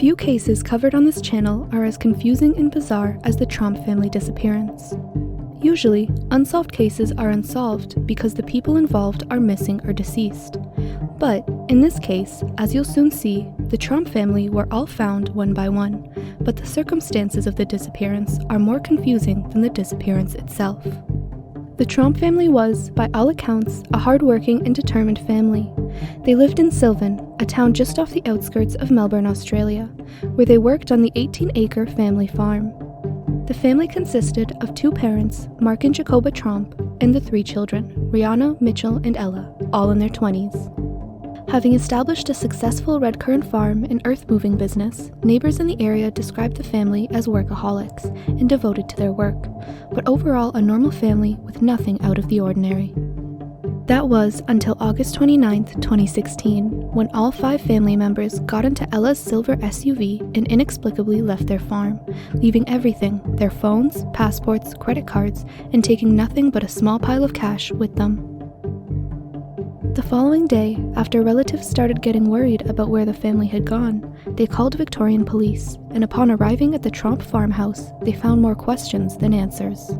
Few cases covered on this channel are as confusing and bizarre as the Tromp family disappearance. Usually, unsolved cases are unsolved because the people involved are missing or deceased. But in this case, as you'll soon see, the Tromp family were all found one by one, but the circumstances of the disappearance are more confusing than the disappearance itself. The Tromp family was, by all accounts, a hard-working and determined family. They lived in Sylvan, a town just off the outskirts of Melbourne, Australia, where they worked on the 18-acre family farm. The family consisted of two parents, Mark and Jacoba Tromp, and the three children, Rihanna, Mitchell, and Ella, all in their 20s. Having established a successful red currant farm and earth-moving business, neighbors in the area described the family as workaholics and devoted to their work, but overall a normal family with nothing out of the ordinary. That was until August 29, 2016, when all 5 family members got into Ella's silver SUV and inexplicably left their farm, leaving everything, their phones, passports, credit cards, and taking nothing but a small pile of cash with them. The following day, after relatives started getting worried about where the family had gone, they called Victorian police, and upon arriving at the Tromp farmhouse, they found more questions than answers.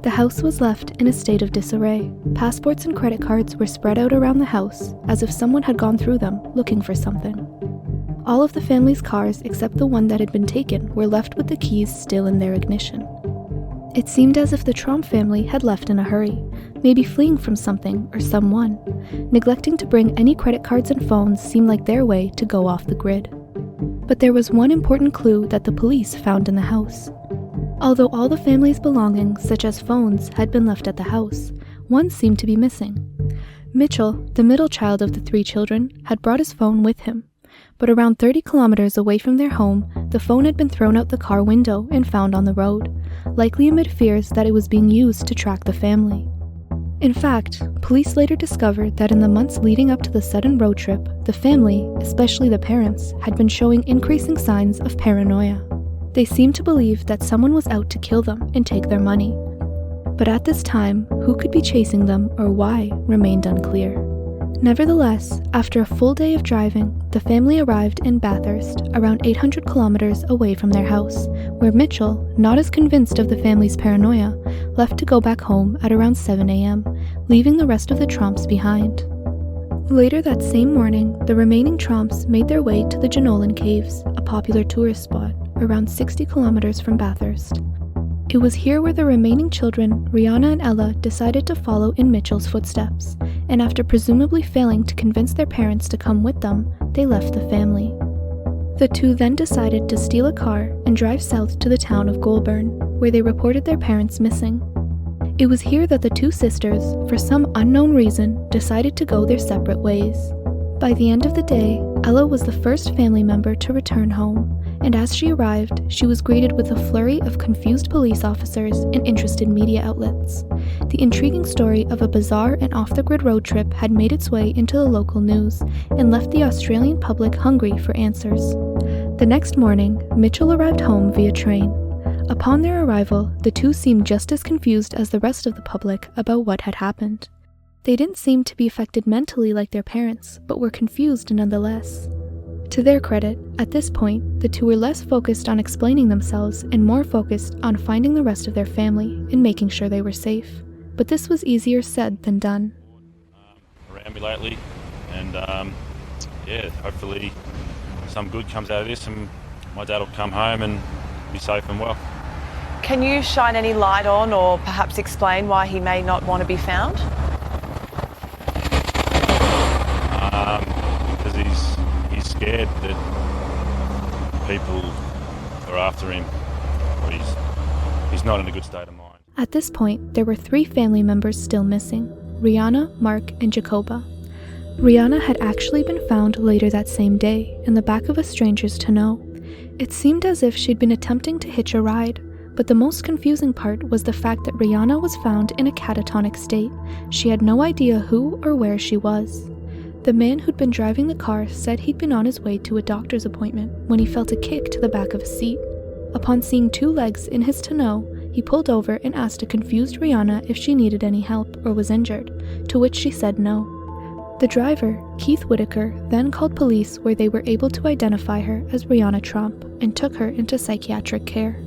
The house was left in a state of disarray. Passports and credit cards were spread out around the house, as if someone had gone through them looking for something. All of the family's cars, except the one that had been taken, were left with the keys still in their ignition. It seemed as if the Tromp family had left in a hurry, maybe fleeing from something or someone. Neglecting to bring any credit cards and phones seemed like their way to go off the grid. But there was one important clue that the police found in the house. Although all the family's belongings, such as phones, had been left at the house, one seemed to be missing. Mitchell, the middle child of the 3 children, had brought his phone with him. But around 30 kilometers away from their home, the phone had been thrown out the car window and found on the road, likely amid fears that it was being used to track the family. In fact, police later discovered that in the months leading up to the sudden road trip, the family, especially the parents, had been showing increasing signs of paranoia. They seemed to believe that someone was out to kill them and take their money. But at this time, who could be chasing them or why remained unclear. Nevertheless, after a full day of driving, the family arrived in Bathurst, around 800 kilometers away from their house, where Mitchell, not as convinced of the family's paranoia, left to go back home at around 7 a.m., leaving the rest of the Tromps behind. Later that same morning, the remaining Tromps made their way to the Jenolan Caves, a popular tourist spot, around 60 kilometers from Bathurst. It was here where the remaining children, Rihanna and Ella, decided to follow in Mitchell's footsteps, and after presumably failing to convince their parents to come with them, they left the family. The two then decided to steal a car and drive south to the town of Goulburn, where they reported their parents missing. It was here that the 2 sisters, for some unknown reason, decided to go their separate ways. By the end of the day, Ella was the first family member to return home, and as she arrived, she was greeted with a flurry of confused police officers and interested media outlets. The intriguing story of a bizarre and off-the-grid road trip had made its way into the local news and left the Australian public hungry for answers. The next morning, Mitchell arrived home via train. Upon their arrival, the 2 seemed just as confused as the rest of the public about what had happened. They didn't seem to be affected mentally like their parents, but were confused nonetheless. To their credit, at this point, the 2 were less focused on explaining themselves and more focused on finding the rest of their family and making sure they were safe. But this was easier said than done. Around me lately, and hopefully some good comes out of this and my dad will come home and be safe and well. Can you shine any light on or perhaps explain why he may not want to be found? Because he's scared that people are after him, or he's not in a good state of mind. At this point, there were 3 family members still missing: Rihanna, Mark, and Jacoba. Rihanna had actually been found later that same day in the back of a stranger's tonneau. It seemed as if she'd been attempting to hitch a ride, but the most confusing part was the fact that Rihanna was found in a catatonic state. She had no idea who or where she was. The man who'd been driving the car said he'd been on his way to a doctor's appointment when he felt a kick to the back of his seat. Upon seeing 2 legs in his tonneau, he pulled over and asked a confused Rihanna if she needed any help or was injured, to which she said no. The driver, Keith Whitaker, then called police where they were able to identify her as Brianna Tromp and took her into psychiatric care.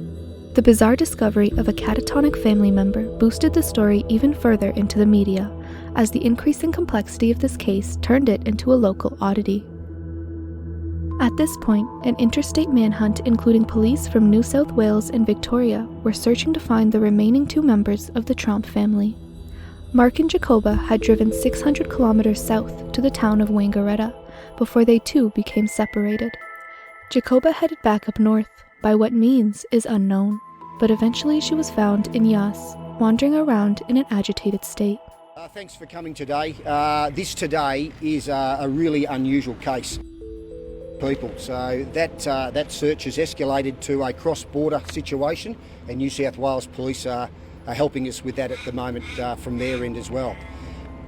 The bizarre discovery of a catatonic family member boosted the story even further into the media, as the increasing complexity of this case turned it into a local oddity. At this point, an interstate manhunt including police from New South Wales and Victoria were searching to find the remaining 2 members of the Tromp family. Mark and Jacoba had driven 600 kilometers south to the town of Wangaratta before they too became separated. Jacoba headed back up north, by what means is unknown, but eventually she was found in Yass, wandering around in an agitated state. Thanks for coming today. This today is a really unusual case. People. So that search has escalated to a cross-border situation, and New South Wales Police are helping us with that at the moment from their end as well.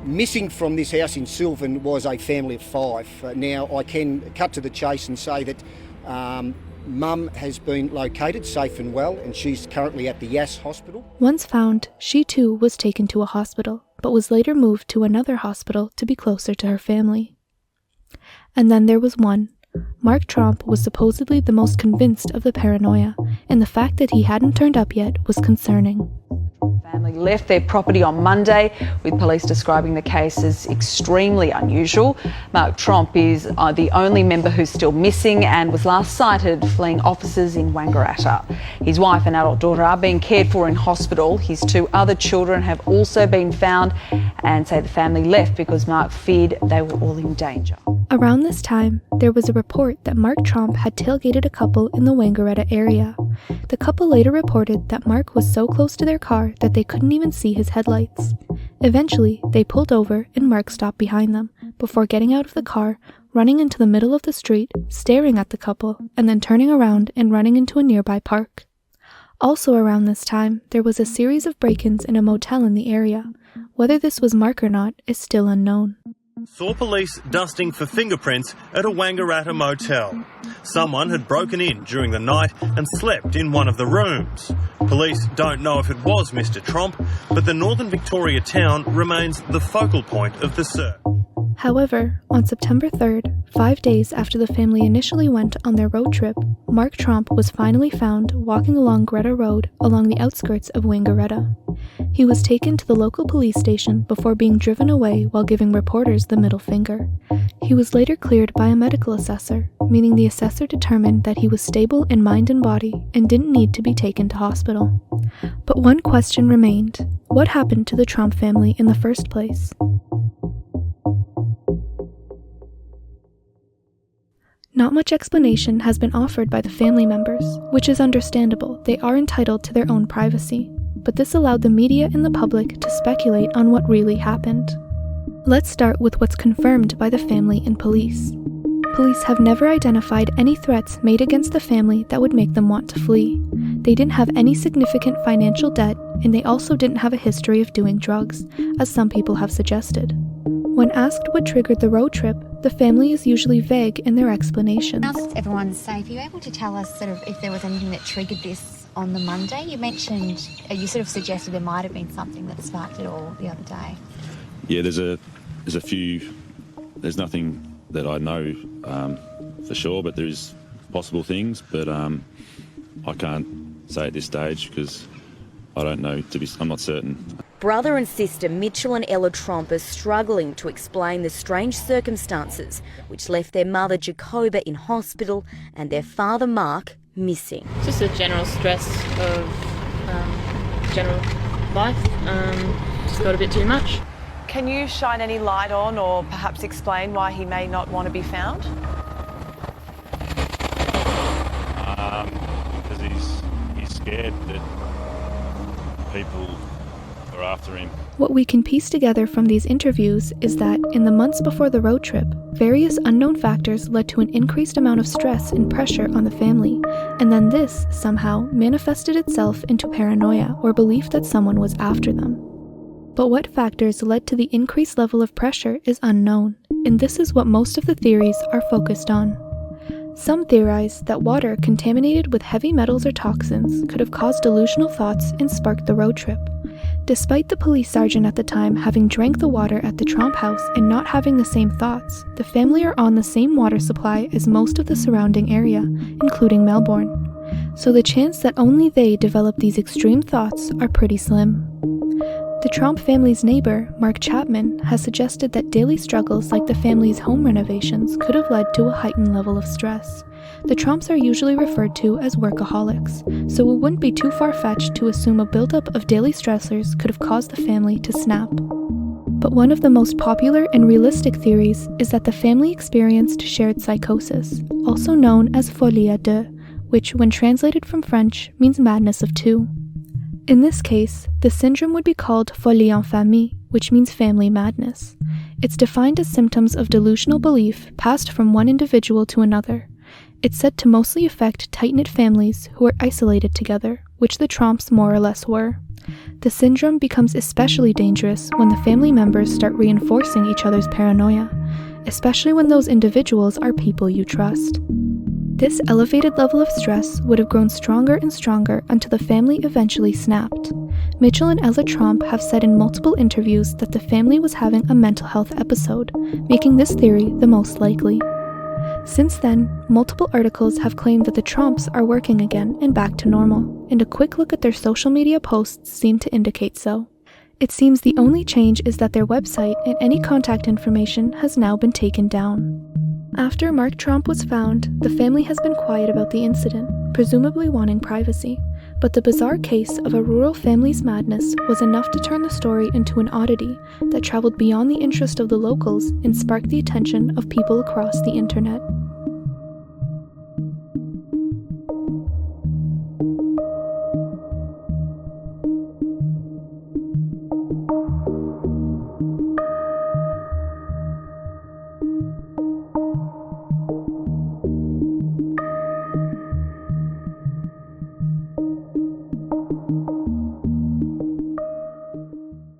Missing from this house in Sylvan was a family of 5. Now I can cut to the chase and say that Mum has been located safe and well, and she's currently at the Yass Hospital. Once found, she too was taken to a hospital, but was later moved to another hospital to be closer to her family. And then there was one. Mark Tromp was supposedly the most convinced of the paranoia, and the fact that he hadn't turned up yet was concerning. Family left their property on Monday, with police describing the case as extremely unusual. Mark Tromp is the only member who's still missing and was last sighted fleeing officers in Wangaratta. His wife and adult daughter are being cared for in hospital. His 2 other children have also been found, and say the family left because Mark feared they were all in danger. Around this time, there was a report that Mark Tromp had tailgated a couple in the Wangaratta area. The couple later reported that Mark was so close to their car that they couldn't even see his headlights. Eventually, they pulled over and Mark stopped behind them, before getting out of the car, running into the middle of the street, staring at the couple, and then turning around and running into a nearby park. Also around this time, there was a series of break-ins in a motel in the area. Whether this was Mark or not is still unknown. Saw police dusting for fingerprints at a Wangaratta motel. Someone had broken in during the night and slept in one of the rooms. Police don't know if it was Mr. Tromp, but the Northern Victoria town remains the focal point of the search. However, on September 3rd, 5 days after the family initially went on their road trip, Mark Tromp was finally found walking along Greta Road along the outskirts of Wangaratta. He was taken to the local police station before being driven away while giving reporters the middle finger. He was later cleared by a medical assessor, meaning the assessor determined that he was stable in mind and body and didn't need to be taken to hospital. But one question remained: what happened to the Tromp family in the first place? Not much explanation has been offered by the family members, which is understandable. They are entitled to their own privacy, but this allowed the media and the public to speculate on what really happened. Let's start with what's confirmed by the family and police. Police have never identified any threats made against the family that would make them want to flee. They didn't have any significant financial debt, and they also didn't have a history of doing drugs, as some people have suggested. When asked what triggered the road trip, the family is usually vague in their explanations. Now that everyone's safe, are you able to tell us sort of if there was anything that triggered this on the Monday? You mentioned, you sort of suggested there might have been something that sparked it all the other day. Yeah, there's a few. There's nothing that I know for sure, but there's possible things. But I can't say at this stage because I don't know. I'm not certain. Brother and sister Mitchell and Ella Tromp are struggling to explain the strange circumstances which left their mother Jacoba in hospital and their father Mark missing. Just a general stress of general life. Just got a bit too much. Can you shine any light on or perhaps explain why he may not want to be found? Because he's scared that people are after him. What we can piece together from these interviews is that in the months before the road trip, various unknown factors led to an increased amount of stress and pressure on the family, and then this, somehow, manifested itself into paranoia or belief that someone was after them. But what factors led to the increased level of pressure is unknown, and this is what most of the theories are focused on. Some theorize that water contaminated with heavy metals or toxins could have caused delusional thoughts and sparked the road trip. Despite the police sergeant at the time having drank the water at the Tromp house and not having the same thoughts, the family are on the same water supply as most of the surrounding area, including Melbourne. So the chance that only they develop these extreme thoughts are pretty slim. The Tromp family's neighbor, Mark Chapman, has suggested that daily struggles like the family's home renovations could have led to a heightened level of stress. The Tromps are usually referred to as workaholics, so it wouldn't be too far-fetched to assume a buildup of daily stressors could have caused the family to snap. But one of the most popular and realistic theories is that the family experienced shared psychosis, also known as folie à deux, which, when translated from French, means madness of two. In this case, the syndrome would be called folie en famille, which means family madness. It's defined as symptoms of delusional belief passed from one individual to another. It's said to mostly affect tight-knit families who are isolated together, which the Tromps more or less were. The syndrome becomes especially dangerous when the family members start reinforcing each other's paranoia, especially when those individuals are people you trust. This elevated level of stress would have grown stronger and stronger until the family eventually snapped. Mitchell and Ella Tromp have said in multiple interviews that the family was having a mental health episode, making this theory the most likely. Since then, multiple articles have claimed that the Tromps are working again and back to normal, and a quick look at their social media posts seem to indicate so. It seems the only change is that their website and any contact information has now been taken down. After Mark Tromp was found, the family has been quiet about the incident, presumably wanting privacy, but the bizarre case of a rural family's madness was enough to turn the story into an oddity that traveled beyond the interest of the locals and sparked the attention of people across the internet.